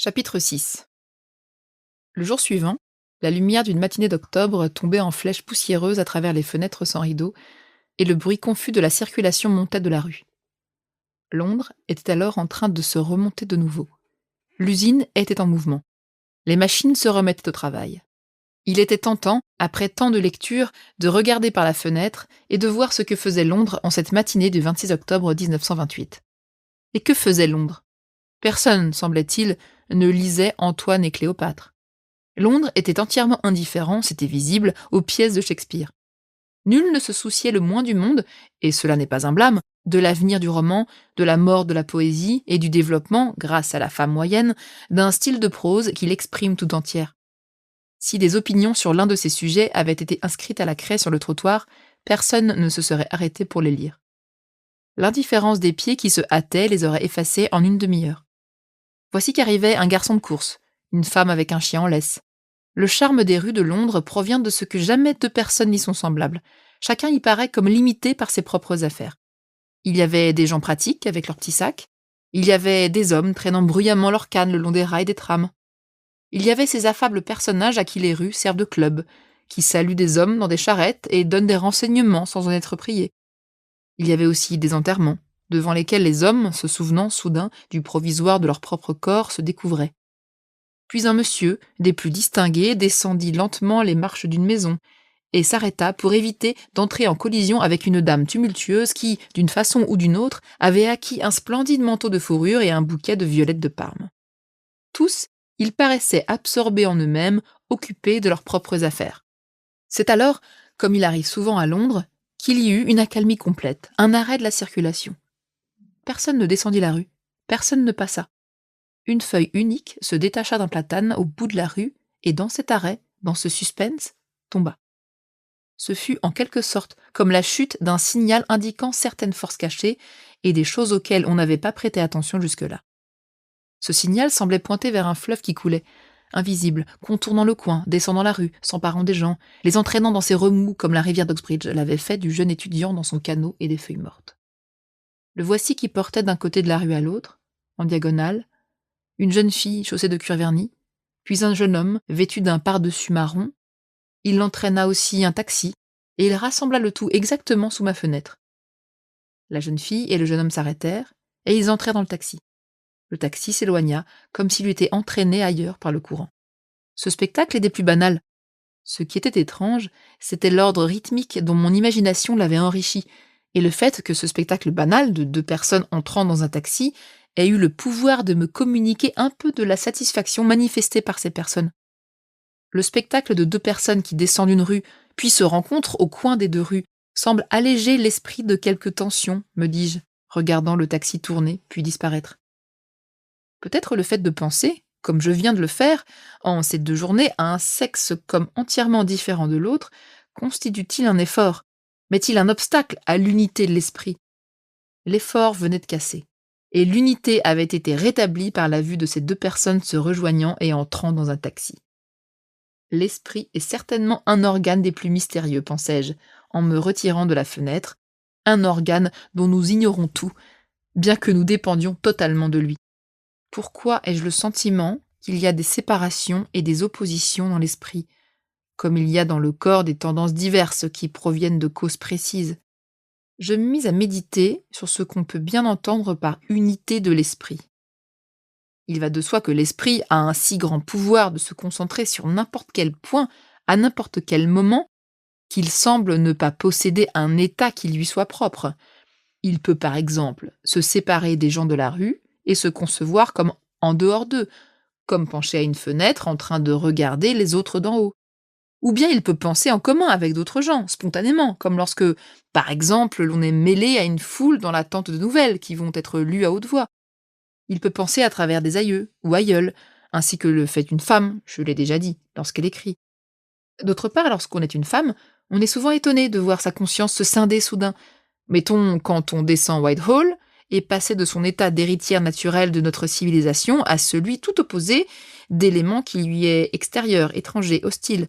Chapitre 6. Le jour suivant, la lumière d'une matinée d'octobre tombait en flèches poussiéreuses à travers les fenêtres sans rideaux, et le bruit confus de la circulation montait de la rue. Londres était alors en train de se remonter de nouveau. L'usine était en mouvement. Les machines se remettaient au travail. Il était tentant, après tant de lectures, de regarder par la fenêtre et de voir ce que faisait Londres en cette matinée du 26 octobre 1928. Et que faisait Londres? Personne, semblait-il, ne lisait Antoine et Cléopâtre. Londres était entièrement indifférent, c'était visible, aux pièces de Shakespeare. Nul ne se souciait le moins du monde, et cela n'est pas un blâme, de l'avenir du roman, de la mort de la poésie et du développement, grâce à la femme moyenne, d'un style de prose qui l'exprime tout entière. Si des opinions sur l'un de ces sujets avaient été inscrites à la craie sur le trottoir, personne ne se serait arrêté pour les lire. L'indifférence des pieds qui se hâtaient les aurait effacés en une demi-heure. Voici qu'arrivait un garçon de course, une femme avec un chien en laisse. Le charme des rues de Londres provient de ce que jamais deux personnes n'y sont semblables. Chacun y paraît comme limité par ses propres affaires. Il y avait des gens pratiques avec leurs petits sacs. Il y avait des hommes traînant bruyamment leurs cannes le long des rails des trams. Il y avait ces affables personnages à qui les rues servent de club, qui saluent des hommes dans des charrettes et donnent des renseignements sans en être priés. Il y avait aussi des enterrements, devant lesquels les hommes, se souvenant soudain du provisoire de leur propre corps, se découvraient. Puis un monsieur, des plus distingués, descendit lentement les marches d'une maison et s'arrêta pour éviter d'entrer en collision avec une dame tumultueuse qui, d'une façon ou d'une autre, avait acquis un splendide manteau de fourrure et un bouquet de violettes de Parme. Tous, ils paraissaient absorbés en eux-mêmes, occupés de leurs propres affaires. C'est alors, comme il arrive souvent à Londres, qu'il y eut une accalmie complète, un arrêt de la circulation. Personne ne descendit la rue, personne ne passa. Une feuille unique se détacha d'un platane au bout de la rue et dans cet arrêt, dans ce suspense, tomba. Ce fut en quelque sorte comme la chute d'un signal indiquant certaines forces cachées et des choses auxquelles on n'avait pas prêté attention jusque-là. Ce signal semblait pointer vers un fleuve qui coulait, invisible, contournant le coin, descendant la rue, s'emparant des gens, les entraînant dans ses remous comme la rivière d'Oxbridge l'avait fait du jeune étudiant dans son canot et des feuilles mortes. Le voici qui portait d'un côté de la rue à l'autre, en diagonale, une jeune fille chaussée de cuir verni, puis un jeune homme vêtu d'un pardessus marron. Il entraîna aussi un taxi, et il rassembla le tout exactement sous ma fenêtre. La jeune fille et le jeune homme s'arrêtèrent, et ils entrèrent dans le taxi. Le taxi s'éloigna, comme s'il eût été entraîné ailleurs par le courant. Ce spectacle est des plus banals. Ce qui était étrange, c'était l'ordre rythmique dont mon imagination l'avait enrichi, et le fait que ce spectacle banal de deux personnes entrant dans un taxi ait eu le pouvoir de me communiquer un peu de la satisfaction manifestée par ces personnes. Le spectacle de deux personnes qui descendent une rue, puis se rencontrent au coin des deux rues, semble alléger l'esprit de quelque tension, me dis-je, regardant le taxi tourner, puis disparaître. Peut-être le fait de penser, comme je viens de le faire, en ces 2 journées, à un sexe comme entièrement différent de l'autre, constitue-t-il un effort? Met-il un obstacle à l'unité de l'esprit? L'effort venait de casser, et l'unité avait été rétablie par la vue de ces deux personnes se rejoignant et entrant dans un taxi. L'esprit est certainement un organe des plus mystérieux, pensais-je, en me retirant de la fenêtre, un organe dont nous ignorons tout, bien que nous dépendions totalement de lui. Pourquoi ai-je le sentiment qu'il y a des séparations et des oppositions dans l'esprit, comme il y a dans le corps des tendances diverses qui proviennent de causes précises? Je me mis à méditer sur ce qu'on peut bien entendre par unité de l'esprit. Il va de soi que l'esprit a un si grand pouvoir de se concentrer sur n'importe quel point, à n'importe quel moment, qu'il semble ne pas posséder un état qui lui soit propre. Il peut par exemple se séparer des gens de la rue et se concevoir comme en dehors d'eux, comme penché à une fenêtre en train de regarder les autres d'en haut. Ou bien il peut penser en commun avec d'autres gens, spontanément, comme lorsque, par exemple, l'on est mêlé à une foule dans l'attente de nouvelles qui vont être lues à haute voix. Il peut penser à travers des aïeux ou aïeules, ainsi que le fait une femme, je l'ai déjà dit, lorsqu'elle écrit. D'autre part, lorsqu'on est une femme, on est souvent étonné de voir sa conscience se scinder soudain. Mettons, quand on descend Whitehall, et passer de son état d'héritière naturelle de notre civilisation à celui tout opposé d'éléments qui lui est extérieur, étranger, hostile.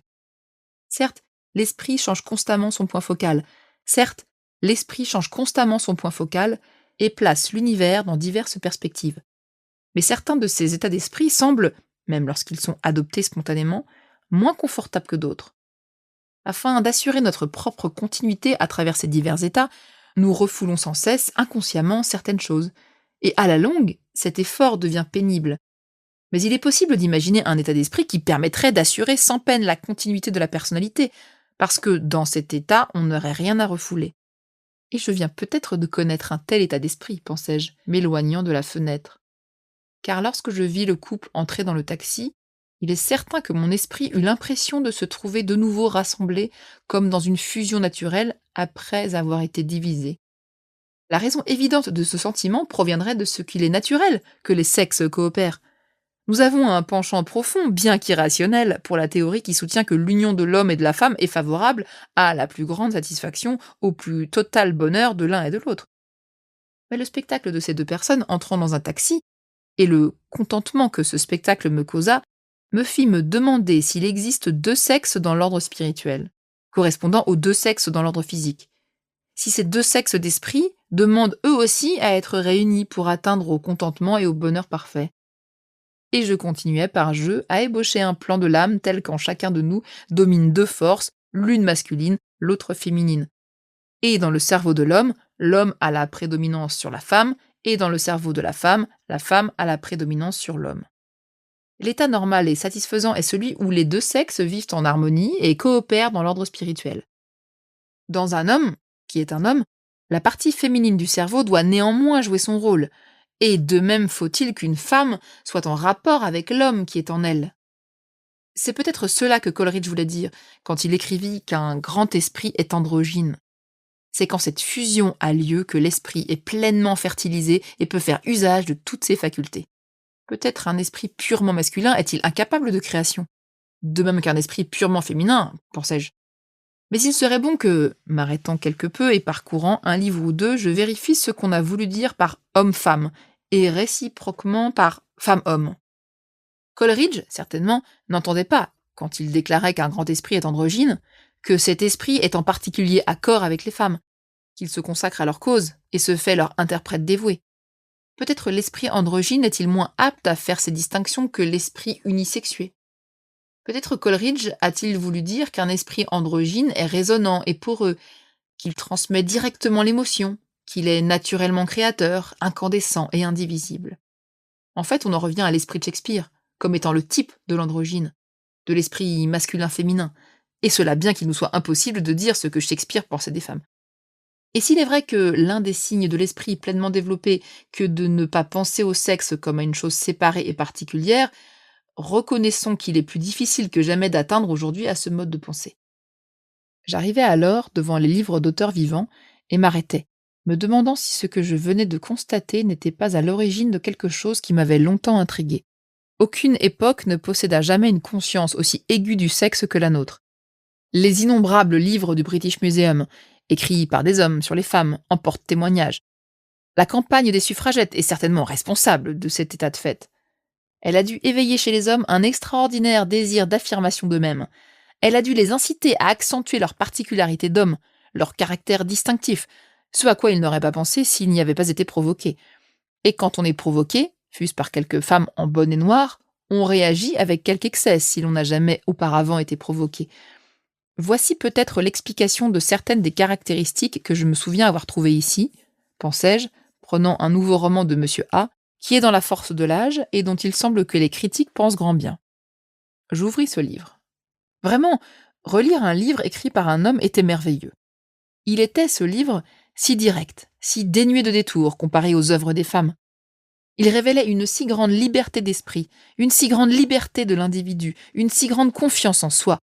Certes, l'esprit change constamment son point focal. Certes, l'esprit change constamment son point focal et place l'univers dans diverses perspectives. Mais certains de ces états d'esprit semblent, même lorsqu'ils sont adoptés spontanément, moins confortables que d'autres. Afin d'assurer notre propre continuité à travers ces divers états, nous refoulons sans cesse inconsciemment certaines choses. Et à la longue, cet effort devient pénible. Mais il est possible d'imaginer un état d'esprit qui permettrait d'assurer sans peine la continuité de la personnalité, parce que dans cet état, on n'aurait rien à refouler. Et je viens peut-être de connaître un tel état d'esprit, pensai-je, m'éloignant de la fenêtre. Car lorsque je vis le couple entrer dans le taxi, il est certain que mon esprit eut l'impression de se trouver de nouveau rassemblé comme dans une fusion naturelle après avoir été divisé. La raison évidente de ce sentiment proviendrait de ce qu'il est naturel que les sexes coopèrent. Nous avons un penchant profond, bien qu'irrationnel, pour la théorie qui soutient que l'union de l'homme et de la femme est favorable à la plus grande satisfaction, au plus total bonheur de l'un et de l'autre. Mais le spectacle de ces deux personnes entrant dans un taxi, et le contentement que ce spectacle me causa, me fit me demander s'il existe deux sexes dans l'ordre spirituel, correspondant aux deux sexes dans l'ordre physique. Si ces deux sexes d'esprit demandent eux aussi à être réunis pour atteindre au contentement et au bonheur parfait. Et je continuais par jeu à ébaucher un plan de l'âme tel qu'en chacun de nous domine deux forces, l'une masculine, l'autre féminine. Et dans le cerveau de l'homme a la prédominance sur la femme, et dans le cerveau de la femme a la prédominance sur l'homme. L'état normal et satisfaisant est celui où les deux sexes vivent en harmonie et coopèrent dans l'ordre spirituel. Dans un homme, qui est un homme, la partie féminine du cerveau doit néanmoins jouer son rôle, et de même faut-il qu'une femme soit en rapport avec l'homme qui est en elle. C'est peut-être cela que Coleridge voulait dire quand il écrivit qu'un grand esprit est androgyne. C'est quand cette fusion a lieu que l'esprit est pleinement fertilisé et peut faire usage de toutes ses facultés. Peut-être un esprit purement masculin est-il incapable de création, de même qu'un esprit purement féminin, pensais-je. Mais il serait bon que, m'arrêtant quelque peu et parcourant un livre ou deux, je vérifie ce qu'on a voulu dire par homme-femme, et réciproquement par femme-homme. Coleridge, certainement, n'entendait pas, quand il déclarait qu'un grand esprit est androgyne, que cet esprit est en particulier accord avec les femmes, qu'il se consacre à leur cause et se fait leur interprète dévoué. Peut-être l'esprit androgyne est-il moins apte à faire ces distinctions que l'esprit unisexué. Peut-être Coleridge a-t-il voulu dire qu'un esprit androgyne est résonnant et poreux, qu'il transmet directement l'émotion, qu'il est naturellement créateur, incandescent et indivisible. En fait, on en revient à l'esprit de Shakespeare, comme étant le type de l'androgyne, de l'esprit masculin-féminin, et cela bien qu'il nous soit impossible de dire ce que Shakespeare pensait des femmes. Et s'il est vrai que l'un des signes de l'esprit pleinement développé que de ne pas penser au sexe comme à une chose séparée et particulière, reconnaissons qu'il est plus difficile que jamais d'atteindre aujourd'hui à ce mode de pensée. J'arrivais alors devant les livres d'auteurs vivants et m'arrêtais, me demandant si ce que je venais de constater n'était pas à l'origine de quelque chose qui m'avait longtemps intrigué. Aucune époque ne posséda jamais une conscience aussi aiguë du sexe que la nôtre. Les innombrables livres du British Museum, écrits par des hommes sur les femmes, en portent témoignage. La campagne des suffragettes est certainement responsable de cet état de fait. Elle a dû éveiller chez les hommes un extraordinaire désir d'affirmation d'eux-mêmes. Elle a dû les inciter à accentuer leur particularité d'homme, leur caractère distinctif, ce à quoi ils n'auraient pas pensé s'ils n'y avaient pas été provoqués. Et quand on est provoqué, fût-ce par quelques femmes en bonne et noire, on réagit avec quelque excès si l'on n'a jamais auparavant été provoqué. Voici peut-être l'explication de certaines des caractéristiques que je me souviens avoir trouvées ici, pensais-je, prenant un nouveau roman de M. A, qui est dans la force de l'âge et dont il semble que les critiques pensent grand bien. J'ouvris ce livre. Vraiment, relire un livre écrit par un homme était merveilleux. Il était, ce livre, si direct, si dénué de détours comparé aux œuvres des femmes. Il révélait une si grande liberté d'esprit, une si grande liberté de l'individu, une si grande confiance en soi.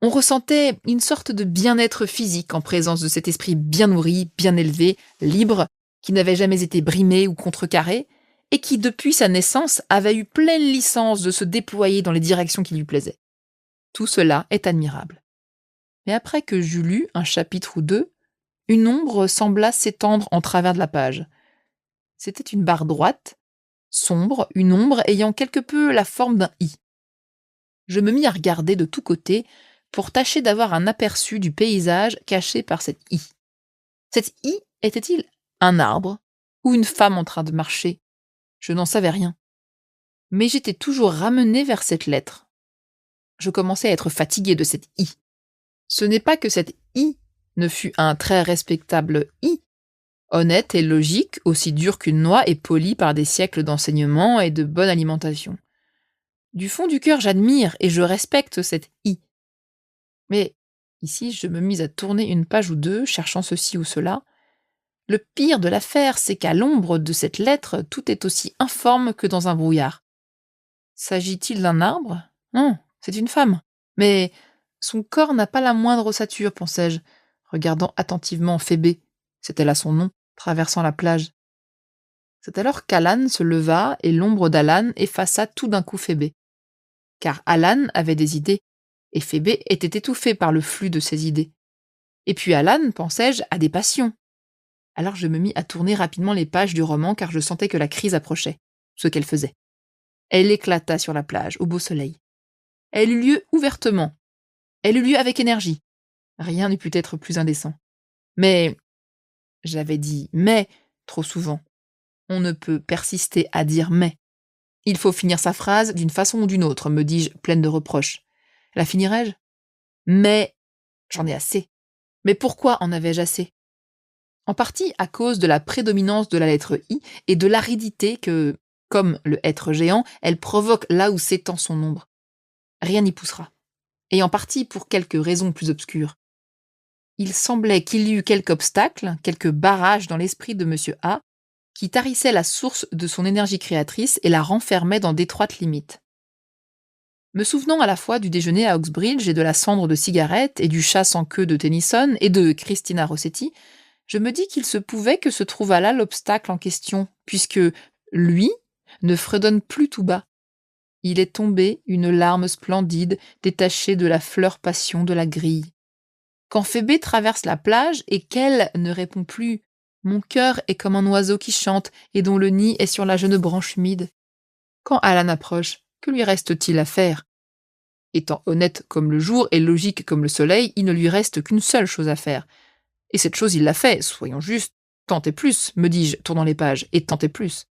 On ressentait une sorte de bien-être physique en présence de cet esprit bien nourri, bien élevé, libre, qui n'avait jamais été brimé ou contrecarré, et qui, depuis sa naissance, avait eu pleine licence de se déployer dans les directions qui lui plaisaient. Tout cela est admirable. Mais après que j'eus lu un chapitre ou deux, une ombre sembla s'étendre en travers de la page. C'était une barre droite, sombre, une ombre ayant quelque peu la forme d'un i. Je me mis à regarder de tous côtés pour tâcher d'avoir un aperçu du paysage caché par cette i. Cet i était-il un arbre ou une femme en train de marcher? Je n'en savais rien. Mais j'étais toujours ramenée vers cette lettre. Je commençais à être fatiguée de cette I. Ce n'est pas que cette I ne fût un très respectable I, honnête et logique, aussi dur qu'une noix et poli par des siècles d'enseignement et de bonne alimentation. Du fond du cœur, j'admire et je respecte cette I. Mais ici, je me mis à tourner une page ou deux, cherchant ceci ou cela. Le pire de l'affaire, c'est qu'à l'ombre de cette lettre, tout est aussi informe que dans un brouillard. S'agit-il d'un arbre? Non, c'est une femme. Mais son corps n'a pas la moindre ossature, pensai-je, regardant attentivement Phébé, c'était là son nom, traversant la plage. C'est alors qu'Alan se leva et l'ombre d'Alan effaça tout d'un coup Phébé. Car Alan avait des idées, et Phébé était étouffé par le flux de ses idées. Et puis Alan, pensai-je, a des passions. Alors je me mis à tourner rapidement les pages du roman car je sentais que la crise approchait, ce qu'elle faisait. Elle éclata sur la plage, au beau soleil. Elle eut lieu ouvertement. Elle eut lieu avec énergie. Rien n'eût pu être plus indécent. Mais, j'avais dit mais trop souvent. On ne peut persister à dire mais. Il faut finir sa phrase d'une façon ou d'une autre, me dis-je, pleine de reproches. La finirai-je? Mais j'en ai assez. Mais pourquoi en avais-je assez? En partie à cause de la prédominance de la lettre I et de l'aridité que, comme le être géant, elle provoque là où s'étend son ombre. Rien n'y poussera. Et en partie pour quelques raisons plus obscures. Il semblait qu'il y eût quelque obstacle, quelque barrage dans l'esprit de M. A, qui tarissait la source de son énergie créatrice et la renfermait dans d'étroites limites. Me souvenant à la fois du déjeuner à Oxbridge et de la cendre de cigarette et du chat sans queue de Tennyson et de Christina Rossetti, je me dis qu'il se pouvait que se trouvât là l'obstacle en question, puisque lui ne fredonne plus tout bas. Il est tombé une larme splendide détachée de la fleur passion de la grille. Quand Phébé traverse la plage et qu'elle ne répond plus, mon cœur est comme un oiseau qui chante et dont le nid est sur la jeune branche humide. Quand Alan approche, que lui reste-t-il à faire? Étant honnête comme le jour et logique comme le soleil, il ne lui reste qu'une seule chose à faire. Et cette chose, il l'a fait, soyons justes. Tentez plus, me dis-je, tournant les pages, et tentez plus.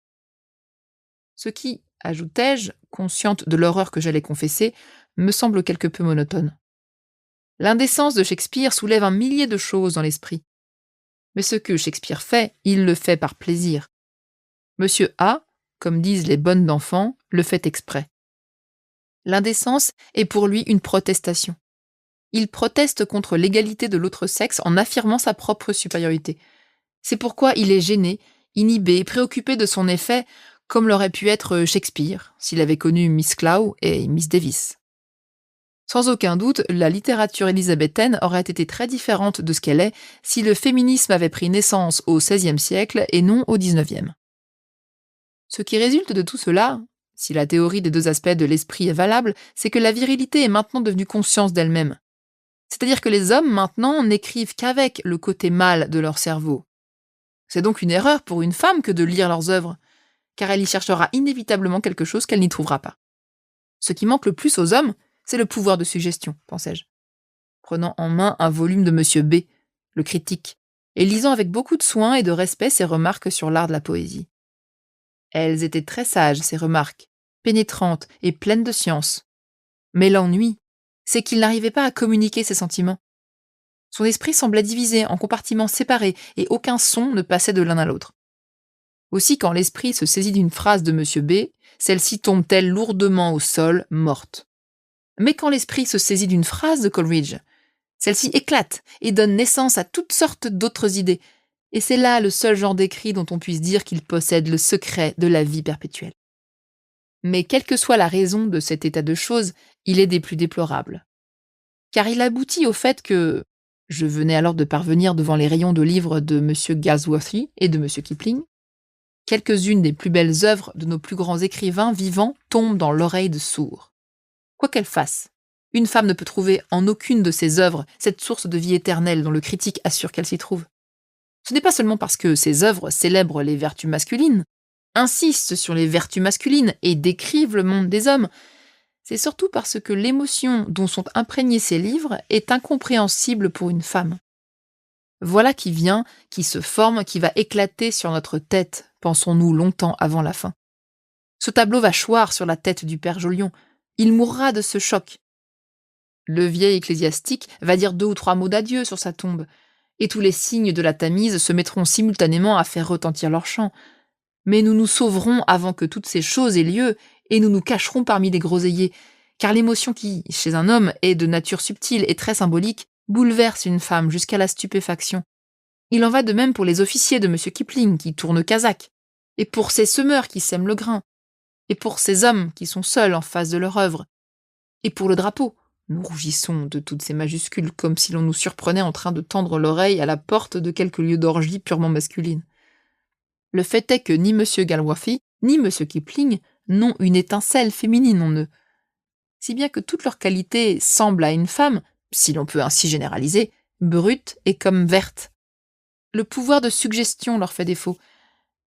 Ce qui, ajoutai-je, consciente de l'horreur que j'allais confesser, me semble quelque peu monotone. L'indécence de Shakespeare soulève un millier de choses dans l'esprit. Mais ce que Shakespeare fait, il le fait par plaisir. Monsieur A, comme disent les bonnes d'enfants, le fait exprès. L'indécence est pour lui une protestation. Il proteste contre l'égalité de l'autre sexe en affirmant sa propre supériorité. C'est pourquoi il est gêné, inhibé, préoccupé de son effet, comme l'aurait pu être Shakespeare, s'il avait connu Miss Clow et Miss Davis. Sans aucun doute, la littérature élisabéthaine aurait été très différente de ce qu'elle est si le féminisme avait pris naissance au XVIe siècle et non au XIXe. Ce qui résulte de tout cela, si la théorie des deux aspects de l'esprit est valable, c'est que la virilité est maintenant devenue conscience d'elle-même. C'est-à-dire que les hommes, maintenant, n'écrivent qu'avec le côté mâle de leur cerveau. C'est donc une erreur pour une femme que de lire leurs œuvres, car elle y cherchera inévitablement quelque chose qu'elle n'y trouvera pas. Ce qui manque le plus aux hommes, c'est le pouvoir de suggestion, pensai-je, prenant en main un volume de M. B, le critique, et lisant avec beaucoup de soin et de respect ses remarques sur l'art de la poésie. Elles étaient très sages, ces remarques, pénétrantes et pleines de science. Mais l'ennui, c'est qu'il n'arrivait pas à communiquer ses sentiments. Son esprit semblait divisé en compartiments séparés et aucun son ne passait de l'un à l'autre. Aussi, quand l'esprit se saisit d'une phrase de M. B, celle-ci tombe-t-elle lourdement au sol, morte. Mais quand l'esprit se saisit d'une phrase de Coleridge, celle-ci éclate et donne naissance à toutes sortes d'autres idées, et c'est là le seul genre d'écrit dont on puisse dire qu'il possède le secret de la vie perpétuelle. Mais quelle que soit la raison de cet état de choses, il est des plus déplorables. Car il aboutit au fait que, je venais alors de parvenir devant les rayons de livres de M. Galsworthy et de M. Kipling, quelques-unes des plus belles œuvres de nos plus grands écrivains vivants tombent dans l'oreille de sourds. Quoi qu'elle fasse, une femme ne peut trouver en aucune de ses œuvres cette source de vie éternelle dont le critique assure qu'elle s'y trouve. Ce n'est pas seulement parce que ces œuvres célèbrent les vertus masculines, insistent sur les vertus masculines et décrivent le monde des hommes, c'est surtout parce que l'émotion dont sont imprégnés ces livres est incompréhensible pour une femme. Voilà qui vient, qui se forme, qui va éclater sur notre tête, pensons-nous longtemps avant la fin. Ce tableau va choir sur la tête du père Jolion. Il mourra de ce choc. Le vieil ecclésiastique va dire 2 ou 3 mots d'adieu sur sa tombe, et tous les signes de la Tamise se mettront simultanément à faire retentir leur chant. Mais nous nous sauverons avant que toutes ces choses aient lieu, et nous nous cacherons parmi les groseilliers, car l'émotion qui, chez un homme, est de nature subtile et très symbolique, bouleverse une femme jusqu'à la stupéfaction. Il en va de même pour les officiers de M. Kipling qui tournent Kazakh, et pour ces semeurs qui sèment le grain, et pour ces hommes qui sont seuls en face de leur œuvre, et pour le drapeau. Nous rougissons de toutes ces majuscules comme si l'on nous surprenait en train de tendre l'oreille à la porte de quelque lieu d'orgie purement masculine. Le fait est que ni M. Galworthy, ni M. Kipling n'ont une étincelle féminine en eux. Si bien que toutes leurs qualités semblent à une femme, si l'on peut ainsi généraliser, brute et comme verte. Le pouvoir de suggestion leur fait défaut.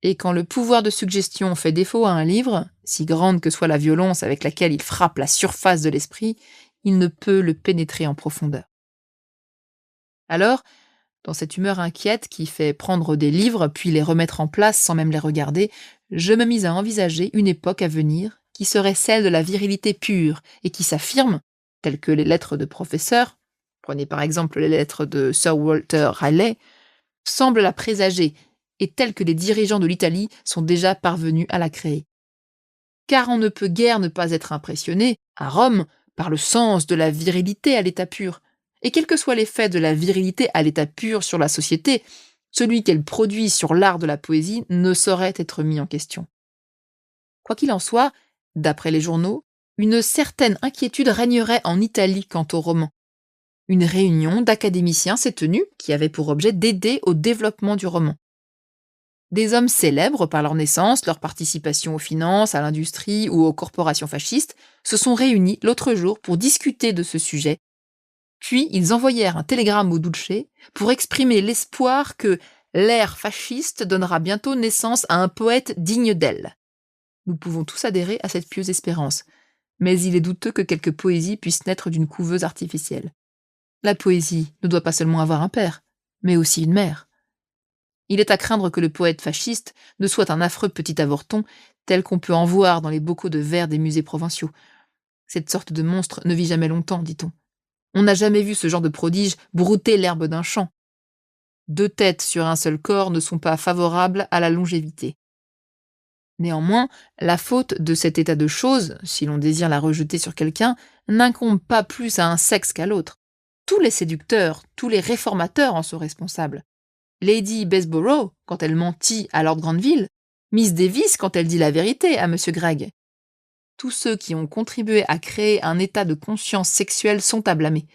Et quand le pouvoir de suggestion fait défaut à un livre, si grande que soit la violence avec laquelle il frappe la surface de l'esprit, il ne peut le pénétrer en profondeur. Alors, dans cette humeur inquiète qui fait prendre des livres puis les remettre en place sans même les regarder, je me mis à envisager une époque à venir qui serait celle de la virilité pure et qui s'affirme, telles que les lettres de professeurs, prenez par exemple les lettres de Sir Walter Raleigh, semble la présager et telles que les dirigeants de l'Italie sont déjà parvenus à la créer. Car on ne peut guère ne pas être impressionné, à Rome, par le sens de la virilité à l'état pur. Et quel que soit l'effet de la virilité à l'état pur sur la société, celui qu'elle produit sur l'art de la poésie ne saurait être mis en question. Quoi qu'il en soit, d'après les journaux, une certaine inquiétude régnerait en Italie quant au roman. Une réunion d'académiciens s'est tenue qui avait pour objet d'aider au développement du roman. Des hommes célèbres par leur naissance, leur participation aux finances, à l'industrie ou aux corporations fascistes se sont réunis l'autre jour pour discuter de ce sujet. Puis ils envoyèrent un télégramme au Duce pour exprimer l'espoir que l'ère fasciste donnera bientôt naissance à un poète digne d'elle. Nous pouvons tous adhérer à cette pieuse espérance, mais il est douteux que quelque poésie puisse naître d'une couveuse artificielle. La poésie ne doit pas seulement avoir un père, mais aussi une mère. Il est à craindre que le poète fasciste ne soit un affreux petit avorton tel qu'on peut en voir dans les bocaux de verre des musées provinciaux. Cette sorte de monstre ne vit jamais longtemps, dit-on. On n'a jamais vu ce genre de prodige brouter l'herbe d'un champ. 2 têtes sur un seul corps ne sont pas favorables à la longévité. Néanmoins, la faute de cet état de choses, si l'on désire la rejeter sur quelqu'un, n'incombe pas plus à un sexe qu'à l'autre. Tous les séducteurs, tous les réformateurs en sont responsables. Lady Bessborough, quand elle mentit à Lord Granville, Miss Davis quand elle dit la vérité à M. Gregg. Tous ceux qui ont contribué à créer un état de conscience sexuelle sont à blâmer.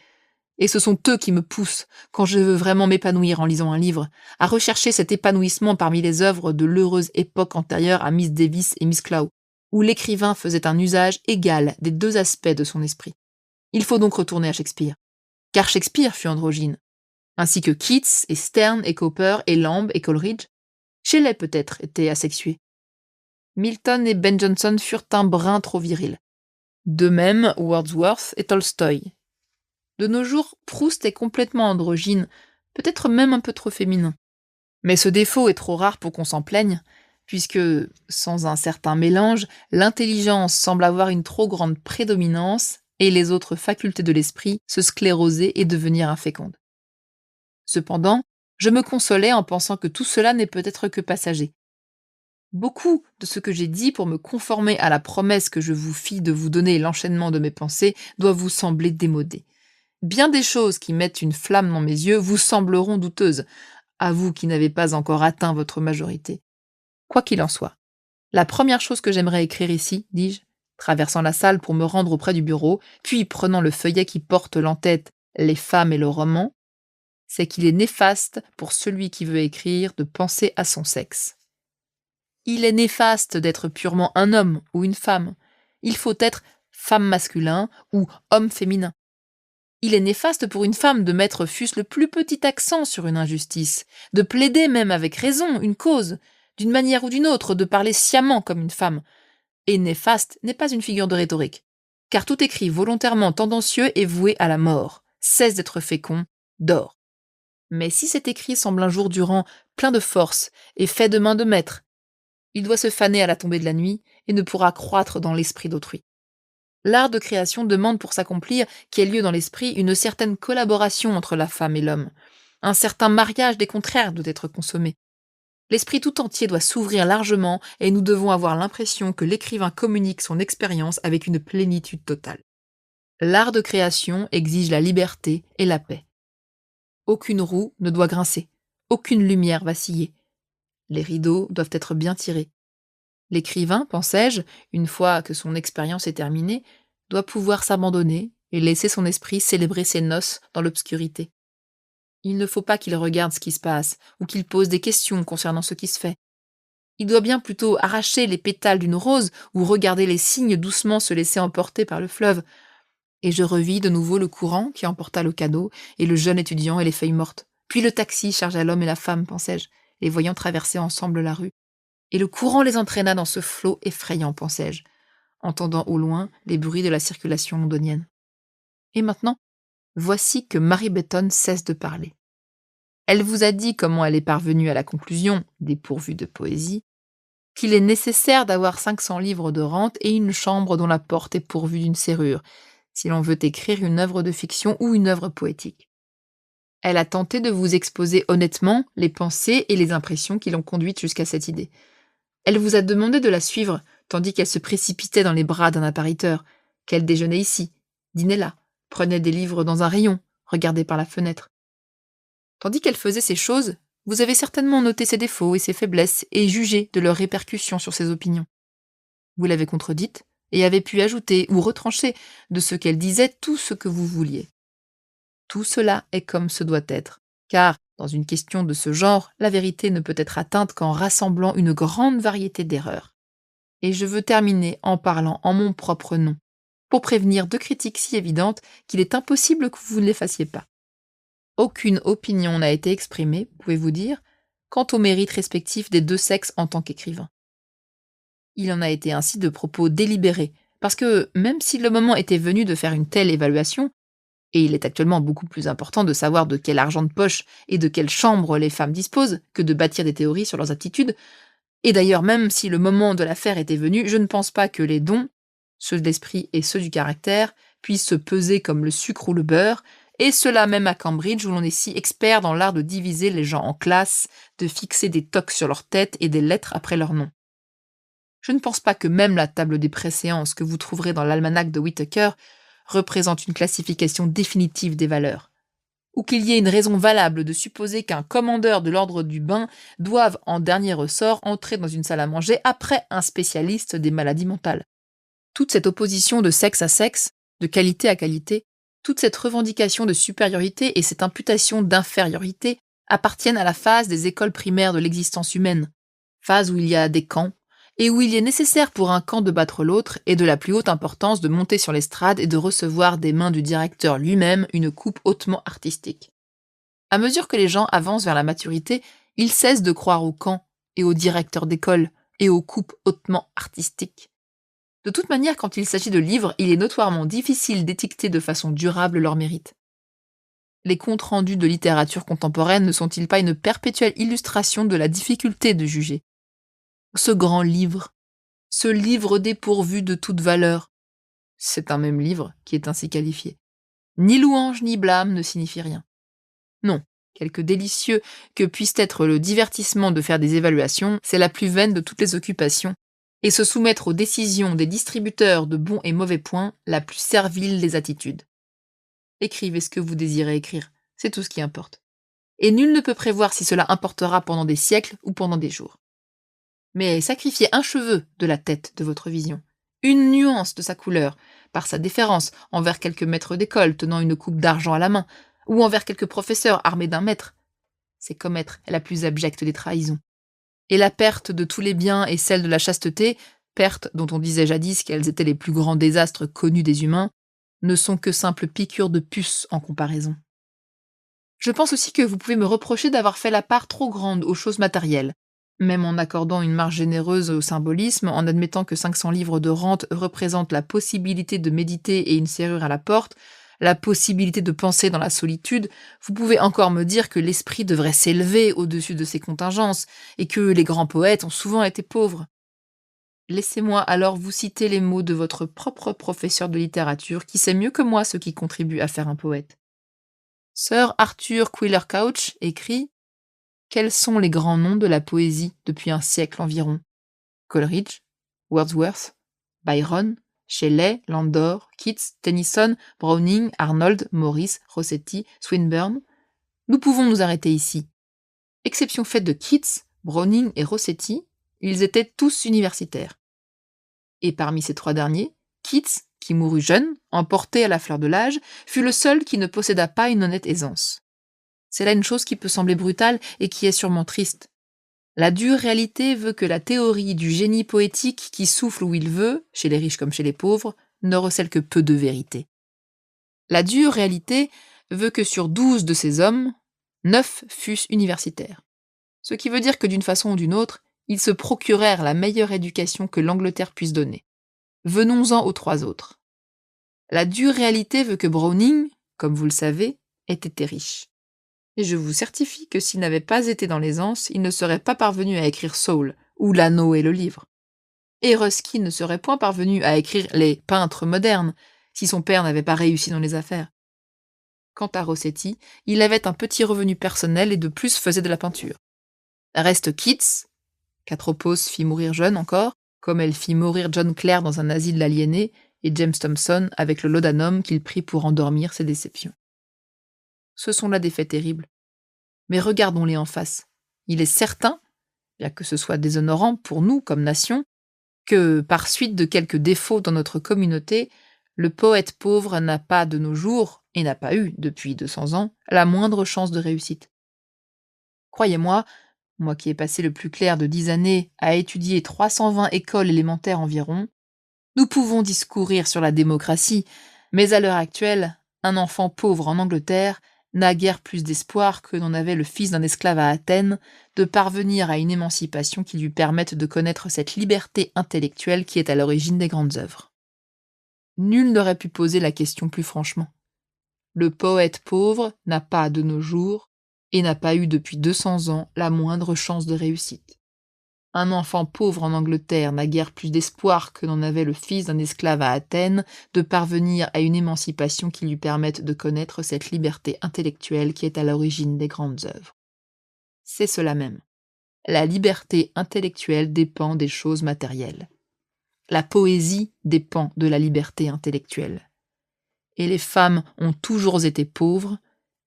Et ce sont eux qui me poussent, quand je veux vraiment m'épanouir en lisant un livre, à rechercher cet épanouissement parmi les œuvres de l'heureuse époque antérieure à Miss Davis et Miss Clow, où l'écrivain faisait un usage égal des 2 aspects de son esprit. Il faut donc retourner à Shakespeare. Car Shakespeare fut androgyne, ainsi que Keats et Sterne et Cowper et Lamb et Coleridge. Shelley peut-être était asexué. Milton et Ben Jonson furent un brin trop viril. De même Wordsworth et Tolstoï. De nos jours, Proust est complètement androgyne, peut-être même un peu trop féminin. Mais ce défaut est trop rare pour qu'on s'en plaigne, puisque, sans un certain mélange, l'intelligence semble avoir une trop grande prédominance et les autres facultés de l'esprit se scléroser et devenir infécondes. Cependant, je me consolais en pensant que tout cela n'est peut-être que passager. Beaucoup de ce que j'ai dit pour me conformer à la promesse que je vous fis de vous donner l'enchaînement de mes pensées doit vous sembler démodé. Bien des choses qui mettent une flamme dans mes yeux vous sembleront douteuses, à vous qui n'avez pas encore atteint votre majorité. Quoi qu'il en soit, la première chose que j'aimerais écrire ici, dis-je, traversant la salle pour me rendre auprès du bureau, puis prenant le feuillet qui porte l'entête « Les femmes et le roman », c'est qu'il est néfaste pour celui qui veut écrire de penser à son sexe. Il est néfaste d'être purement un homme ou une femme. Il faut être femme masculin ou homme féminin. Il est néfaste pour une femme de mettre fût-ce le plus petit accent sur une injustice, de plaider même avec raison une cause, d'une manière ou d'une autre, de parler sciemment comme une femme. Et néfaste n'est pas une figure de rhétorique, car tout écrit volontairement tendancieux est voué à la mort, cesse d'être fécond, dort. Mais si cet écrit semble un jour durant plein de force et fait de main de maître, il doit se faner à la tombée de la nuit et ne pourra croître dans l'esprit d'autrui. L'art de création demande pour s'accomplir qu'il y ait lieu dans l'esprit une certaine collaboration entre la femme et l'homme. Un certain mariage des contraires doit être consommé. L'esprit tout entier doit s'ouvrir largement et nous devons avoir l'impression que l'écrivain communique son expérience avec une plénitude totale. L'art de création exige la liberté et la paix. Aucune roue ne doit grincer, aucune lumière vaciller. Les rideaux doivent être bien tirés. L'écrivain, pensais-je, une fois que son expérience est terminée, doit pouvoir s'abandonner et laisser son esprit célébrer ses noces dans l'obscurité. Il ne faut pas qu'il regarde ce qui se passe ou qu'il pose des questions concernant ce qui se fait. Il doit bien plutôt arracher les pétales d'une rose ou regarder les cygnes doucement se laisser emporter par le fleuve. Et je revis de nouveau le courant qui emporta le canot et le jeune étudiant et les feuilles mortes. Puis le taxi chargea l'homme et la femme, pensais-je, les voyant traverser ensemble la rue. Et le courant les entraîna dans ce flot effrayant, pensais-je, entendant au loin les bruits de la circulation londonienne. Et maintenant, voici que Marie Betton cesse de parler. Elle vous a dit comment elle est parvenue à la conclusion, dépourvue de poésie, qu'il est nécessaire d'avoir 500 livres de rente et une chambre dont la porte est pourvue d'une serrure, si l'on veut écrire une œuvre de fiction ou une œuvre poétique. Elle a tenté de vous exposer honnêtement les pensées et les impressions qui l'ont conduite jusqu'à cette idée. Elle vous a demandé de la suivre, tandis qu'elle se précipitait dans les bras d'un appariteur, qu'elle déjeunait ici, dînait là, prenait des livres dans un rayon, regardait par la fenêtre. Tandis qu'elle faisait ces choses, vous avez certainement noté ses défauts et ses faiblesses et jugé de leurs répercussions sur ses opinions. Vous l'avez contredite et avez pu ajouter ou retrancher de ce qu'elle disait tout ce que vous vouliez. Tout cela est comme ce doit être, car, dans une question de ce genre, la vérité ne peut être atteinte qu'en rassemblant une grande variété d'erreurs. Et je veux terminer en parlant en mon propre nom, pour prévenir deux critiques si évidentes qu'il est impossible que vous ne les fassiez pas. Aucune opinion n'a été exprimée, pouvez-vous dire, quant aux mérites respectifs des deux sexes en tant qu'écrivains. Il en a été ainsi de propos délibérés, parce que, même si le moment était venu de faire une telle évaluation, et il est actuellement beaucoup plus important de savoir de quel argent de poche et de quelle chambre les femmes disposent que de bâtir des théories sur leurs aptitudes, et d'ailleurs même si le moment de l'affaire était venu, je ne pense pas que les dons, ceux de l'esprit et ceux du caractère, puissent se peser comme le sucre ou le beurre, et cela même à Cambridge où l'on est si expert dans l'art de diviser les gens en classes, de fixer des toques sur leur tête et des lettres après leur nom. Je ne pense pas que même la table des préséances que vous trouverez dans l'almanach de Whittaker représente une classification définitive des valeurs, ou qu'il y ait une raison valable de supposer qu'un commandeur de l'ordre du bain doive, en dernier ressort, entrer dans une salle à manger après un spécialiste des maladies mentales. Toute cette opposition de sexe à sexe, de qualité à qualité, toute cette revendication de supériorité et cette imputation d'infériorité appartiennent à la phase des écoles primaires de l'existence humaine, phase où il y a des camps, et où il est nécessaire pour un camp de battre l'autre et de la plus haute importance de monter sur l'estrade et de recevoir des mains du directeur lui-même une coupe hautement artistique. À mesure que les gens avancent vers la maturité, ils cessent de croire aux camps et aux directeurs d'école et aux coupes hautement artistiques. De toute manière, quand il s'agit de livres, il est notoirement difficile d'étiqueter de façon durable leur mérite. Les comptes rendus de littérature contemporaine ne sont-ils pas une perpétuelle illustration de la difficulté de juger ? Ce grand livre, ce livre dépourvu de toute valeur, c'est un même livre qui est ainsi qualifié. Ni louange ni blâme ne signifie rien. Non, quelque délicieux que puisse être le divertissement de faire des évaluations, c'est la plus vaine de toutes les occupations, et se soumettre aux décisions des distributeurs de bons et mauvais points, la plus servile des attitudes. Écrivez ce que vous désirez écrire, c'est tout ce qui importe. Et nul ne peut prévoir si cela importera pendant des siècles ou pendant des jours. Mais sacrifiez un cheveu de la tête de votre vision, une nuance de sa couleur, par sa déférence envers quelques maîtres d'école tenant une coupe d'argent à la main, ou envers quelques professeurs armés d'un maître. C'est commettre la plus abjecte des trahisons. Et la perte de tous les biens et celle de la chasteté, perte dont on disait jadis qu'elles étaient les plus grands désastres connus des humains, ne sont que simples piqûres de puce en comparaison. Je pense aussi que vous pouvez me reprocher d'avoir fait la part trop grande aux choses matérielles, même en accordant une marge généreuse au symbolisme, en admettant que 500 livres de rente représentent la possibilité de méditer et une serrure à la porte, la possibilité de penser dans la solitude, vous pouvez encore me dire que l'esprit devrait s'élever au-dessus de ces contingences, et que les grands poètes ont souvent été pauvres. Laissez-moi alors vous citer les mots de votre propre professeur de littérature qui sait mieux que moi ce qui contribue à faire un poète. Sir Arthur Quiller Couch écrit: quels sont les grands noms de la poésie depuis un siècle environ? Coleridge, Wordsworth, Byron, Shelley, Landor, Keats, Tennyson, Browning, Arnold, Morris, Rossetti, Swinburne. Nous pouvons nous arrêter ici. Exception faite de Keats, Browning et Rossetti, ils étaient tous universitaires. Et parmi ces trois derniers, Keats, qui mourut jeune, emporté à la fleur de l'âge, fut le seul qui ne posséda pas une honnête aisance. C'est là une chose qui peut sembler brutale et qui est sûrement triste. La dure réalité veut que la théorie du génie poétique qui souffle où il veut, chez les riches comme chez les pauvres, ne recèle que peu de vérité. La dure réalité veut que sur 12 de ces hommes, 9 fussent universitaires. Ce qui veut dire que d'une façon ou d'une autre, ils se procurèrent la meilleure éducation que l'Angleterre puisse donner. Venons-en aux 3 autres. La dure réalité veut que Browning, comme vous le savez, ait été riche. Et je vous certifie que s'il n'avait pas été dans l'aisance, il ne serait pas parvenu à écrire Saul, ou L'Anneau et le Livre. Et Ruskin ne serait point parvenu à écrire Les Peintres modernes, si son père n'avait pas réussi dans les affaires. Quant à Rossetti, il avait un petit revenu personnel et de plus faisait de la peinture. Reste Keats, qu'Atropos fit mourir jeune encore, comme elle fit mourir John Clare dans un asile d'aliénés, et James Thomson avec le laudanum qu'il prit pour endormir ses déceptions. Ce sont là des faits terribles. Mais regardons-les en face. Il est certain, bien que ce soit déshonorant pour nous comme nation, que, par suite de quelques défauts dans notre communauté, le poète pauvre n'a pas de nos jours, et n'a pas eu, depuis 200 ans, la moindre chance de réussite. Croyez-moi, moi qui ai passé le plus clair de 10 années à étudier 320 écoles élémentaires environ, nous pouvons discourir sur la démocratie, mais à l'heure actuelle, un enfant pauvre en Angleterre n'a guère plus d'espoir que n'en avait le fils d'un esclave à Athènes de parvenir à une émancipation qui lui permette de connaître cette liberté intellectuelle qui est à l'origine des grandes œuvres. Nul n'aurait pu poser la question plus franchement. Le poète pauvre n'a pas de nos jours, et n'a pas eu depuis 200 ans la moindre chance de réussite. Un enfant pauvre en Angleterre n'a guère plus d'espoir que n'en avait le fils d'un esclave à Athènes de parvenir à une émancipation qui lui permette de connaître cette liberté intellectuelle qui est à l'origine des grandes œuvres. C'est cela même. La liberté intellectuelle dépend des choses matérielles. La poésie dépend de la liberté intellectuelle. Et les femmes ont toujours été pauvres,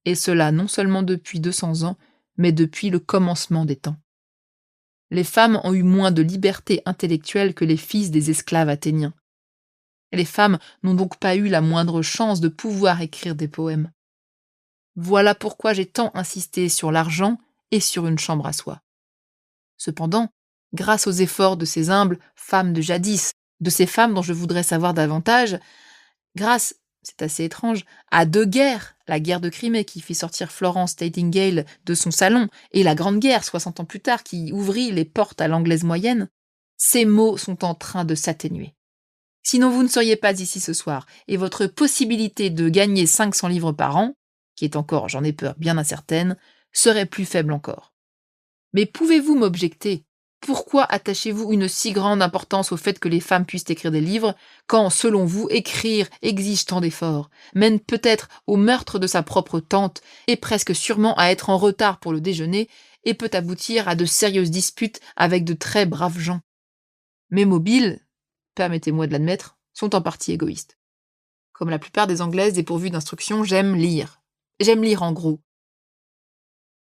et cela non seulement depuis 200 ans, mais depuis le commencement des temps. Les femmes ont eu moins de liberté intellectuelle que les fils des esclaves athéniens. Les femmes n'ont donc pas eu la moindre chance de pouvoir écrire des poèmes. Voilà pourquoi j'ai tant insisté sur l'argent et sur une chambre à soi. Cependant, grâce aux efforts de ces humbles femmes de jadis, de ces femmes dont je voudrais savoir davantage, grâce, c'est assez étrange, à 2 guerres, la guerre de Crimée qui fit sortir Florence Nightingale de son salon, et la Grande Guerre, 60 ans plus tard, qui ouvrit les portes à l'anglaise moyenne, ces maux sont en train de s'atténuer. Sinon vous ne seriez pas ici ce soir, et votre possibilité de gagner 500 livres par an, qui est encore, j'en ai peur, bien incertaine, serait plus faible encore. Mais pouvez-vous m'objecter? Pourquoi attachez-vous une si grande importance au fait que les femmes puissent écrire des livres, quand, selon vous, écrire exige tant d'efforts, mène peut-être au meurtre de sa propre tante, et presque sûrement à être en retard pour le déjeuner, et peut aboutir à de sérieuses disputes avec de très braves gens? Mes mobiles, permettez-moi de l'admettre, sont en partie égoïstes. Comme la plupart des Anglaises dépourvues d'instruction, j'aime lire. J'aime lire en gros.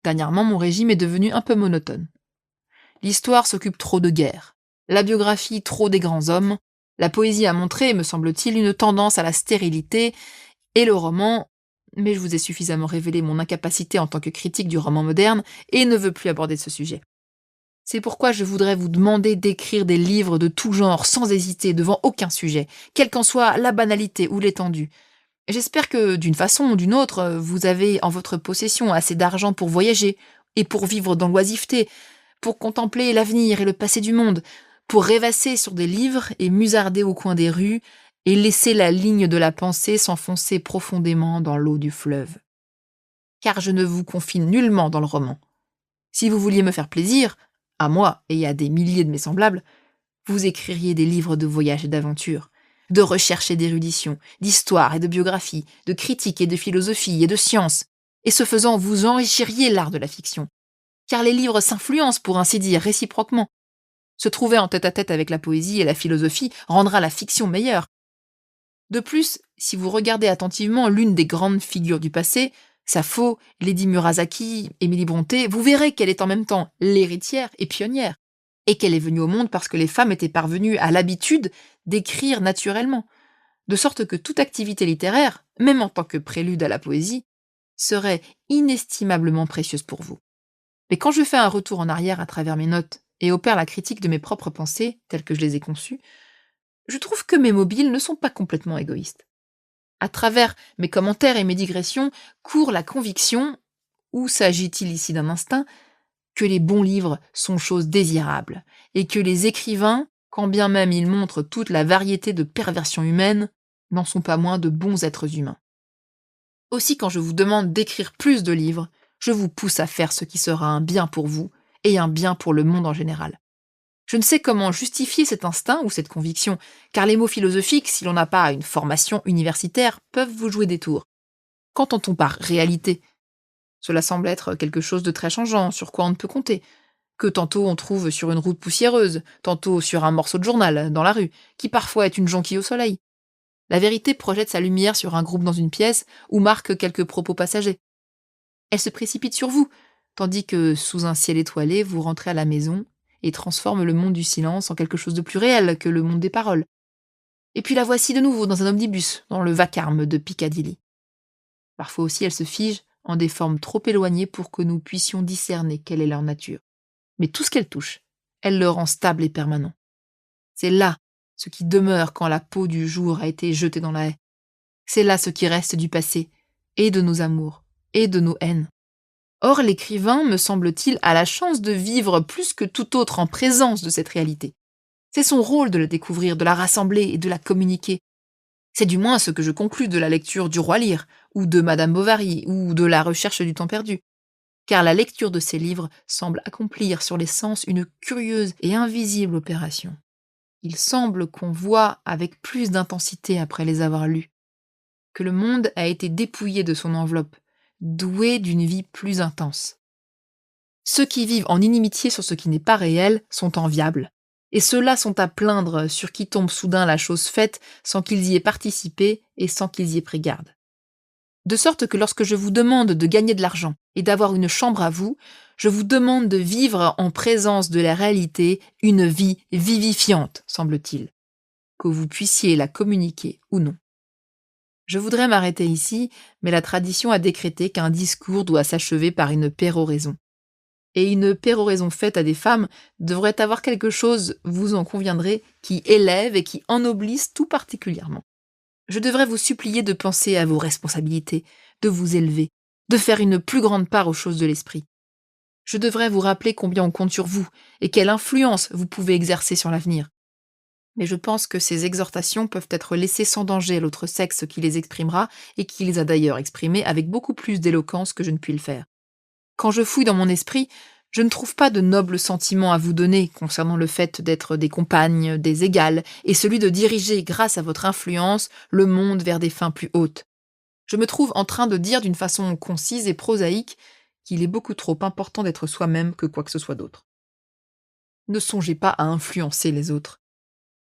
Dernièrement, mon régime est devenu un peu monotone. L'histoire s'occupe trop de guerre, la biographie trop des grands hommes, la poésie a montré, me semble-t-il, une tendance à la stérilité, et le roman, mais je vous ai suffisamment révélé mon incapacité en tant que critique du roman moderne et ne veux plus aborder ce sujet. C'est pourquoi je voudrais vous demander d'écrire des livres de tout genre, sans hésiter, devant aucun sujet, quelle qu'en soit la banalité ou l'étendue. J'espère que, d'une façon ou d'une autre, vous avez en votre possession assez d'argent pour voyager et pour vivre dans l'oisiveté, pour contempler l'avenir et le passé du monde, pour rêvasser sur des livres et musarder au coin des rues et laisser la ligne de la pensée s'enfoncer profondément dans l'eau du fleuve. Car je ne vous confine nullement dans le roman. Si vous vouliez me faire plaisir, à moi et à des milliers de mes semblables, Vous écririez des livres de voyage et d'aventure, de recherche et d'érudition, d'histoire et de biographie, de critique et de philosophie et de science. Et ce faisant, vous enrichiriez l'art de la fiction. Car les livres s'influencent, pour ainsi dire, réciproquement. Se trouver en tête-à-tête avec la poésie et la philosophie rendra la fiction meilleure. De plus, si vous regardez attentivement l'une des grandes figures du passé, Sappho, Lady Murasaki, Émilie Brontë, vous verrez qu'elle est en même temps l'héritière et pionnière, et qu'elle est venue au monde parce que les femmes étaient parvenues à l'habitude d'écrire naturellement, de sorte que toute activité littéraire, même en tant que prélude à la poésie, serait inestimablement précieuse pour vous. Mais quand je fais un retour en arrière à travers mes notes et opère la critique de mes propres pensées, telles que je les ai conçues, je trouve que mes mobiles ne sont pas complètement égoïstes. À travers mes commentaires et mes digressions court la conviction, ou s'agit-il ici d'un instinct, que les bons livres sont choses désirables, et que les écrivains, quand bien même ils montrent toute la variété de perversions humaines, n'en sont pas moins de bons êtres humains. Aussi, quand je vous demande d'écrire plus de livres, je vous pousse à faire ce qui sera un bien pour vous et un bien pour le monde en général. Je ne sais comment justifier cet instinct ou cette conviction, car les mots philosophiques, si l'on n'a pas une formation universitaire, peuvent vous jouer des tours. Qu'entend-on par réalité? Cela semble être quelque chose de très changeant, sur quoi on ne peut compter, que tantôt on trouve sur une route poussiéreuse, tantôt sur un morceau de journal, dans la rue, qui parfois est une jonquille au soleil. La vérité projette sa lumière sur un groupe dans une pièce ou marque quelques propos passagers. Elle se précipite sur vous, tandis que, sous un ciel étoilé, vous rentrez à la maison et transforme le monde du silence en quelque chose de plus réel que le monde des paroles. Et puis la voici de nouveau dans un omnibus, dans le vacarme de Piccadilly. Parfois aussi elle se fige en des formes trop éloignées pour que nous puissions discerner quelle est leur nature. Mais tout ce qu'elle touche, elle le rend stable et permanent. C'est là ce qui demeure quand la peau du jour a été jetée dans la haie. C'est là ce qui reste du passé, et de nos amours, et de nos haines. Or, l'écrivain, me semble-t-il, a la chance de vivre plus que tout autre en présence de cette réalité. C'est son rôle de la découvrir, de la rassembler et de la communiquer. C'est du moins ce que je conclus de la lecture du Roi Lear, ou de Madame Bovary, ou de La Recherche du temps perdu. Car la lecture de ces livres semble accomplir sur les sens une curieuse et invisible opération. Il semble qu'on voit avec plus d'intensité après les avoir lus, que le monde a été dépouillé de son enveloppe, doué d'une vie plus intense. Ceux qui vivent en inimitié sur ce qui n'est pas réel sont enviables, et ceux-là sont à plaindre sur qui tombe soudain la chose faite sans qu'ils y aient participé et sans qu'ils y aient pris garde. De sorte que lorsque je vous demande de gagner de l'argent et d'avoir une chambre à vous, je vous demande de vivre en présence de la réalité une vie vivifiante, semble-t-il, que vous puissiez la communiquer ou non. Je voudrais m'arrêter ici, mais la tradition a décrété qu'un discours doit s'achever par une péroraison. Et une péroraison faite à des femmes devrait avoir quelque chose, vous en conviendrez, qui élève et qui ennoblisse tout particulièrement. Je devrais vous supplier de penser à vos responsabilités, de vous élever, de faire une plus grande part aux choses de l'esprit. Je devrais vous rappeler combien on compte sur vous et quelle influence vous pouvez exercer sur l'avenir. Mais je pense que ces exhortations peuvent être laissées sans danger à l'autre sexe qui les exprimera et qui les a d'ailleurs exprimées avec beaucoup plus d'éloquence que je ne puis le faire. Quand je fouille dans mon esprit, je ne trouve pas de nobles sentiments à vous donner concernant le fait d'être des compagnes, des égales, et celui de diriger, grâce à votre influence, le monde vers des fins plus hautes. Je me trouve en train de dire d'une façon concise et prosaïque qu'il est beaucoup trop important d'être soi-même que quoi que ce soit d'autre. Ne songez pas à influencer les autres.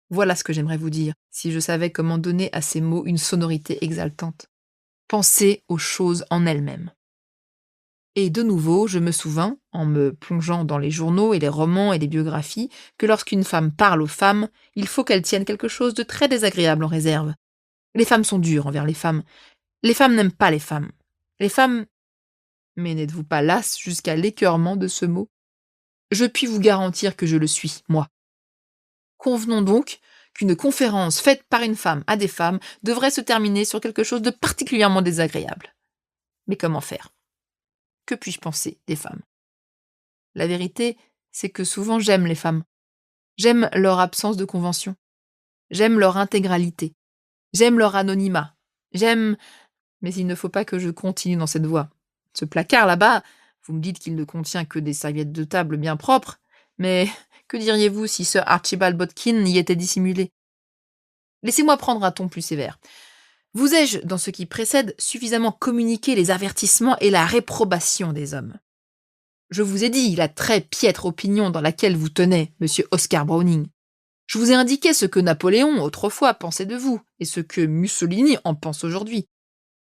Voilà ce que j'aimerais vous dire, si je savais comment donner à ces mots une sonorité exaltante. Pensez aux choses en elles-mêmes. Et de nouveau, je me souvins, en me plongeant dans les journaux et les romans et les biographies, que lorsqu'une femme parle aux femmes, il faut qu'elle tienne quelque chose de très désagréable en réserve. Les femmes sont dures envers les femmes. Les femmes n'aiment pas les femmes. Les femmes... Mais n'êtes-vous pas lasse jusqu'à l'écœurement de ce mot? Je puis vous garantir que je le suis, moi. Convenons donc qu'une conférence faite par une femme à des femmes devrait se terminer sur quelque chose de particulièrement désagréable. Mais comment faire? Que puis-je penser des femmes? La vérité, c'est que souvent j'aime les femmes. J'aime leur absence de convention. J'aime leur intégralité. J'aime leur anonymat. J'aime... Mais il ne faut pas que je continue dans cette voie. Ce placard là-bas, vous me dites qu'il ne contient que des serviettes de table bien propres, mais Que diriez-vous si Sir Archibald Bodkin y était dissimulé? Laissez-moi prendre un ton plus sévère. Vous ai-je, dans ce qui précède, suffisamment communiqué les avertissements et la réprobation des hommes? Je vous ai dit la très piètre opinion dans laquelle vous tenez, monsieur Oscar Browning. Je vous ai indiqué ce que Napoléon, autrefois, pensait de vous, et ce que Mussolini en pense aujourd'hui.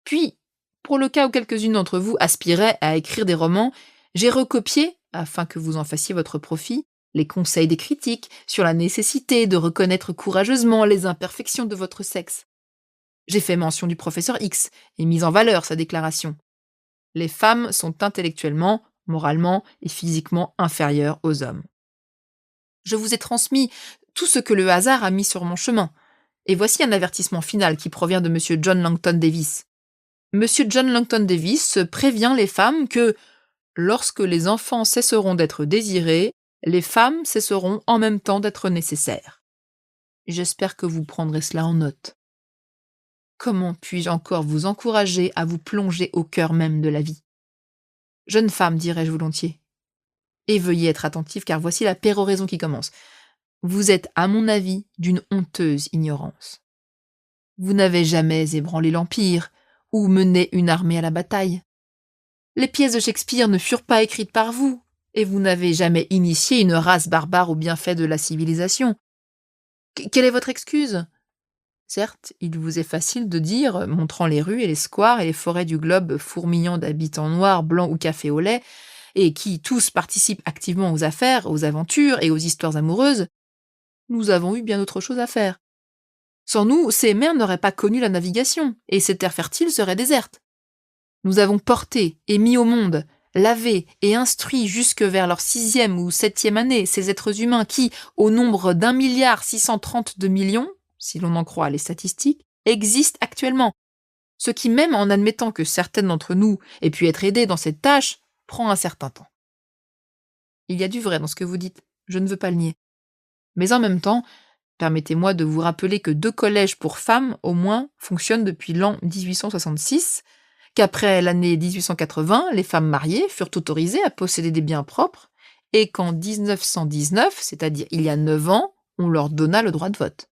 Puis, pour le cas où quelques-unes d'entre vous aspiraient à écrire des romans, j'ai recopié, afin que vous en fassiez votre profit, les conseils des critiques sur la nécessité de reconnaître courageusement les imperfections de votre sexe. J'ai fait mention du professeur X et mis en valeur sa déclaration. Les femmes sont intellectuellement, moralement et physiquement inférieures aux hommes. Je vous ai transmis tout ce que le hasard a mis sur mon chemin, et voici un avertissement final qui provient de M. John Langton Davis. M. John Langton Davis prévient les femmes que, lorsque les enfants cesseront d'être désirés, les femmes cesseront en même temps d'être nécessaires. J'espère que vous prendrez cela en note. Comment puis-je encore vous encourager à vous plonger au cœur même de la vie? Jeune femme, dirais-je volontiers. Et veuillez être attentive, car voici la péroraison qui commence. Vous êtes, à mon avis, d'une honteuse ignorance. Vous n'avez jamais ébranlé l'Empire, ou mené une armée à la bataille. Les pièces de Shakespeare ne furent pas écrites par vous, et vous n'avez jamais initié une race barbare aux bienfaits de la civilisation. Quelle est votre excuse? Certes, il vous est facile de dire, montrant les rues et les squares et les forêts du globe fourmillant d'habitants noirs, blancs ou café au lait, et qui tous participent activement aux affaires, aux aventures et aux histoires amoureuses, nous avons eu bien autre chose à faire. Sans nous, ces mers n'auraient pas connu la navigation, et ces terres fertiles seraient désertes. Nous avons porté et mis au monde, lavé et instruit jusque vers leur 6e ou 7e année ces êtres humains qui, au nombre d'1,632 milliard, si l'on en croit les statistiques, existent actuellement. Ce qui, même en admettant que certaines d'entre nous aient pu être aidées dans cette tâche, prend un certain temps. Il y a du vrai dans ce que vous dites, je ne veux pas le nier. Mais en même temps, permettez-moi de vous rappeler que 2 collèges pour femmes, au moins, fonctionnent depuis l'an 1866, qu'après l'année 1880, les femmes mariées furent autorisées à posséder des biens propres, et qu'en 1919, c'est-à-dire il y a 9 ans, on leur donna le droit de vote.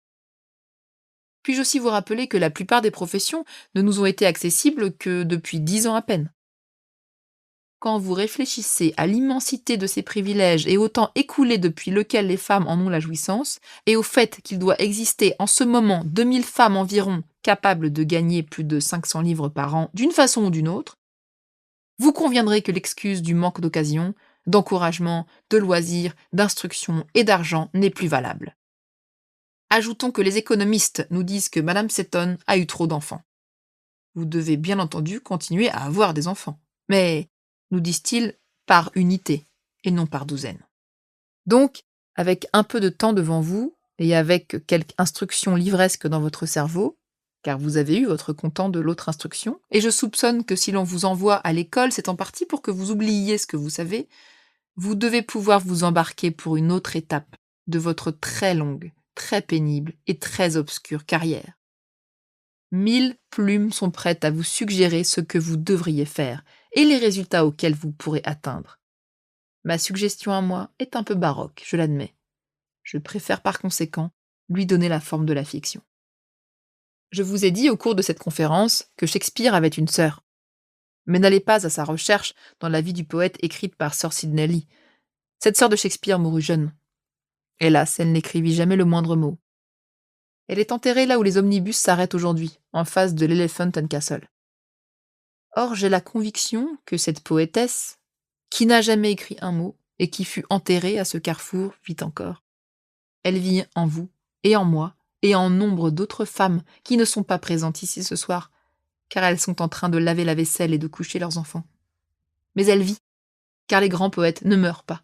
Puis-je aussi vous rappeler que la plupart des professions ne nous ont été accessibles que depuis 10 ans à peine. Quand vous réfléchissez à l'immensité de ces privilèges et au temps écoulé depuis lequel les femmes en ont la jouissance, et au fait qu'il doit exister en ce moment 2000 femmes environ capables de gagner plus de 500 livres par an d'une façon ou d'une autre, vous conviendrez que l'excuse du manque d'occasion, d'encouragement, de loisirs, d'instruction et d'argent n'est plus valable. Ajoutons que les économistes nous disent que Madame Seton a eu trop d'enfants. Vous devez bien entendu continuer à avoir des enfants. Mais, nous disent-ils, par unité, et non par douzaine. Donc, avec un peu de temps devant vous, et avec quelque instruction livresque dans votre cerveau, car vous avez eu votre content de l'autre instruction, et je soupçonne que si l'on vous envoie à l'école, c'est en partie pour que vous oubliiez ce que vous savez, vous devez pouvoir vous embarquer pour une autre étape de votre très longue, très pénible et très obscure carrière. 1000 plumes sont prêtes à vous suggérer ce que vous devriez faire et les résultats auxquels vous pourrez atteindre. Ma suggestion à moi est un peu baroque, je l'admets. Je préfère par conséquent lui donner la forme de la fiction. Je vous ai dit au cours de cette conférence que Shakespeare avait une sœur. Mais n'allez pas à sa recherche dans la vie du poète écrite par Sir Sidney Lee. Cette sœur de Shakespeare mourut jeune. Hélas, elle n'écrivit jamais le moindre mot. Elle est enterrée là où les omnibus s'arrêtent aujourd'hui, en face de l'Elephant and Castle. Or, j'ai la conviction que cette poétesse, qui n'a jamais écrit un mot et qui fut enterrée à ce carrefour, vit encore. Elle vit en vous et en moi et en nombre d'autres femmes qui ne sont pas présentes ici ce soir, car elles sont en train de laver la vaisselle et de coucher leurs enfants. Mais elle vit, car les grands poètes ne meurent pas.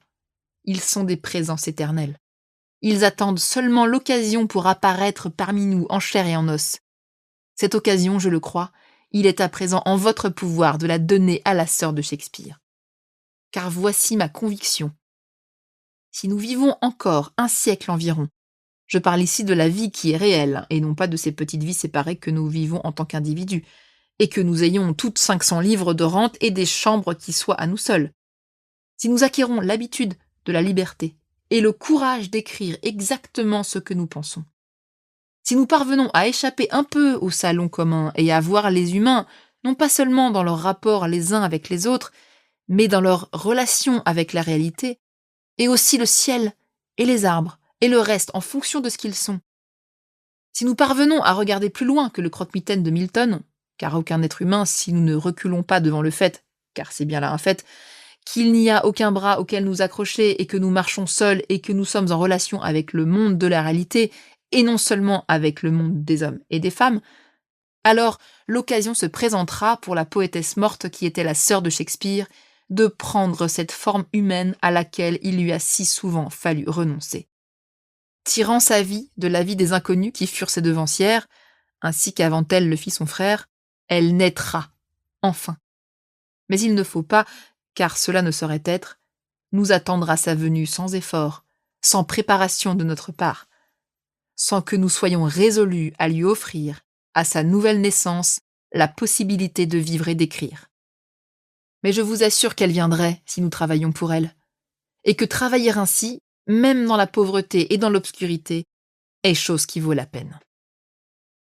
Ils sont des présences éternelles. Ils attendent seulement l'occasion pour apparaître parmi nous en chair et en os. Cette occasion, je le crois, il est à présent en votre pouvoir de la donner à la sœur de Shakespeare. Car voici ma conviction. Si nous vivons encore un siècle environ, je parle ici de la vie qui est réelle, et non pas de ces petites vies séparées que nous vivons en tant qu'individus, et que nous ayons toutes 500 livres de rente et des chambres qui soient à nous seuls. Si nous acquérons l'habitude de la liberté et le courage d'écrire exactement ce que nous pensons. Si nous parvenons à échapper un peu au salon commun et à voir les humains, non pas seulement dans leurs rapports les uns avec les autres, mais dans leurs relations avec la réalité, et aussi le ciel, et les arbres, et le reste en fonction de ce qu'ils sont. Si nous parvenons à regarder plus loin que le croque-mitaine de Milton, car aucun être humain, si nous ne reculons pas devant le fait, car c'est bien là un fait, qu'il n'y a aucun bras auquel nous accrocher et que nous marchons seuls et que nous sommes en relation avec le monde de la réalité, et non seulement avec le monde des hommes et des femmes, alors l'occasion se présentera pour la poétesse morte qui était la sœur de Shakespeare de prendre cette forme humaine à laquelle il lui a si souvent fallu renoncer. Tirant sa vie de la vie des inconnus qui furent ses devancières, ainsi qu'avant elle le fit son frère, elle naîtra, enfin. Mais il ne faut pas, car cela ne saurait être, nous attendre à sa venue sans effort, sans préparation de notre part, sans que nous soyons résolus à lui offrir, à sa nouvelle naissance, la possibilité de vivre et d'écrire. Mais je vous assure qu'elle viendrait si nous travaillions pour elle, et que travailler ainsi, même dans la pauvreté et dans l'obscurité, est chose qui vaut la peine.